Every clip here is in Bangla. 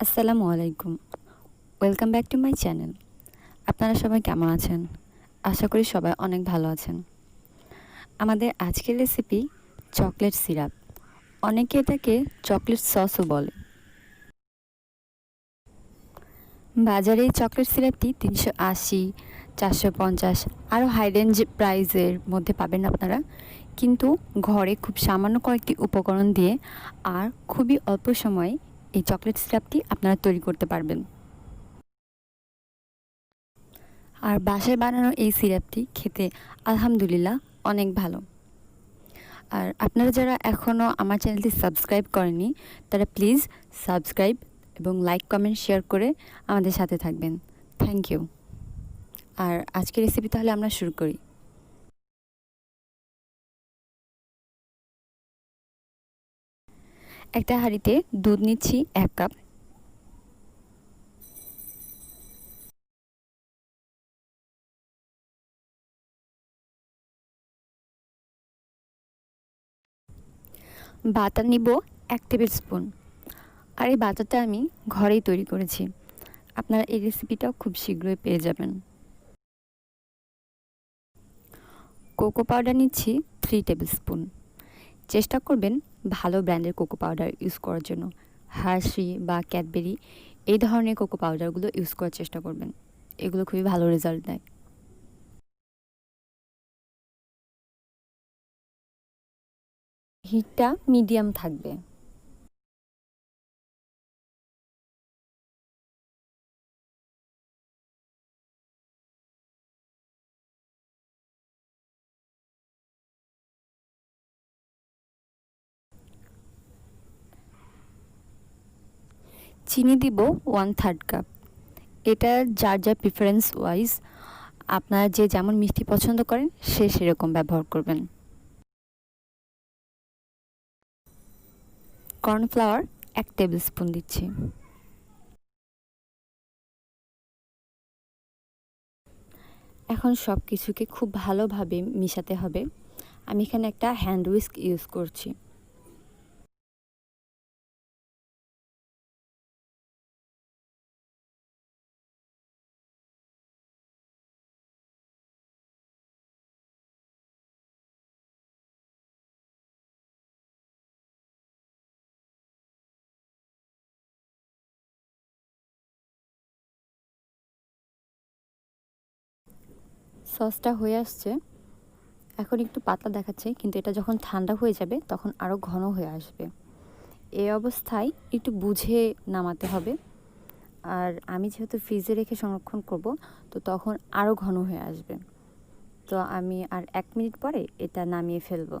আসসালামু আলাইকুম। Welcome back to my channel. আপনারা সবাই কেমন আছেন? আশা করি সবাই অনেক ভালো আছেন। আমাদের আজকের রেসিপি চকলেট সিরাপ। অনেকে এটাকে চকলেট সসও বলে। বাজারে এই চকলেট সিরাপটি 380, 450 আরও হাই রেঞ্জ প্রাইসের মধ্যে পাবেন আপনারা। কিন্তু ঘরে খুব সামান্য কয়েকটি উপকরণ দিয়ে আর খুবই অল্প সময়ে এই চকলেট সিরাপটি আপনারা তৈরি করতে পারবেন। আর বাসায় বানানো এই সিরাপটি খেতে আলহামদুলিল্লাহ অনেক ভালো। আর আপনারা যারা এখনও আমার চ্যানেলটি সাবস্ক্রাইব করেননি তারা প্লিজ সাবস্ক্রাইব এবং লাইক কমেন্ট শেয়ার করে আমাদের সাথে থাকবেন। Thank you. আর আজকের রেসিপি তাহলে আমরা শুরু করি। একটা হাঁড়িতে দুধ নিচ্ছি 1 কাপ। বাটার নিব 1 টেবিল স্পুন। আর এই বাটারটা আমি ঘরেই তৈরি করেছি। আপনারা এই রেসিপিটাও খুব শীঘ্রই পেয়ে যাবেন। কোকো পাউডার নিচ্ছি 3 টেবিল স্পুন। চেষ্টা করবেন ভালো ব্র্যান্ডের কোকো পাউডার ইউজ করার জন্য। হার্শি বা ক্যাডবেরি এই ধরনের কোকো পাউডারগুলো ইউজ করার চেষ্টা করবেন। এগুলো খুবই ভালো রেজাল্ট দেয়। হিটটা মিডিয়াম থাকবে। চিনি দিব 1/3 কাপ। এটা যার যার প্রিফারেন্স ওয়াইজ, আপনারা যে যেমন মিষ্টি পছন্দ করেন সে সেরকম ব্যবহার করবেন। কর্নফ্লাওয়ার 1 টেবিল স্পুন দিচ্ছি। এখন সব কিছুকে খুব ভালোভাবে মিশাতে হবে। আমি এখানে একটা হ্যান্ড উইস্ক ইউজ করছি। সসটা হয়ে আসছে। এখন একটু পাতলা দেখাচ্ছে, কিন্তু এটা যখন ঠান্ডা হয়ে যাবে তখন আরও ঘন হয়ে আসবে। এই অবস্থায় একটু বুঝে নামাতে হবে। আর আমি যেহেতু ফ্রিজে রেখে সংরক্ষণ করব, তো তখন আরও ঘন হয়ে আসবে। তো আমি আর 1 মিনিট পরে এটা নামিয়ে ফেলবো।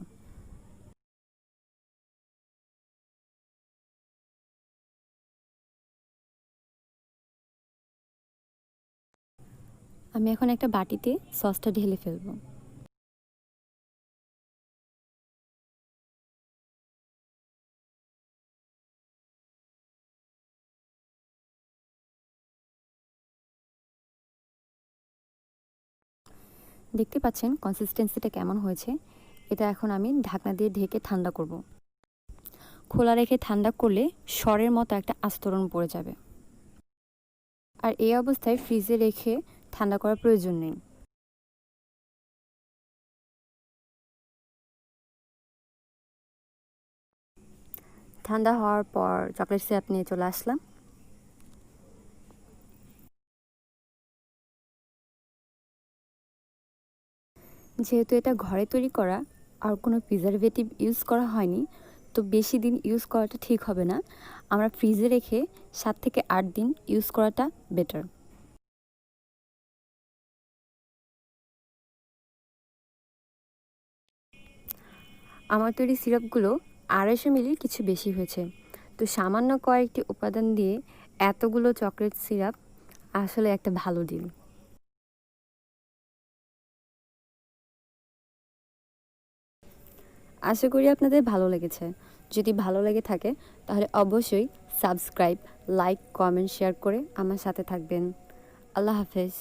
আমি এখন একটা বাটিতে সসটা ঢেলে ফেলবো। দেখতে পাচ্ছেন কনসিস্টেন্সিটা কেমন হয়েছে। এটা এখন আমি ঢাকনা দিয়ে ঢেকে ঠান্ডা করব। খোলা রেখে ঠান্ডা করলে সরের মতো একটা আস্তরণ পড়ে যাবে। আর এই অবস্থায় ফ্রিজে রেখে ঠান্ডা করার প্রয়োজন নেই। ঠান্ডা হওয়ার পর চকলেট সিরাপ নিয়ে চলে আসলাম। যেহেতু এটা ঘরে তৈরি করা আর কোনো প্রিজারভেটিভ ইউজ করা হয়নি, তো বেশি দিন ইউজ করাটা ঠিক হবে না। আমরা ফ্রিজে রেখে 7 থেকে 8 দিন ইউজ করাটা বেটার। আমার তৈরি সিরাপগুলো 250 মিলির কিছু বেশি হয়েছে। তো সামান্য কয়েকটি উপাদান দিয়ে এতগুলো চকলেট সিরাপ আসলে একটা ভালো ডিল। আশা করি আপনাদের ভালো লেগেছে। যদি ভালো লেগে থাকে তাহলে অবশ্যই সাবস্ক্রাইব, লাইক, কমেন্ট, শেয়ার করে আমার সাথে থাকবেন। আল্লাহ হাফেজ।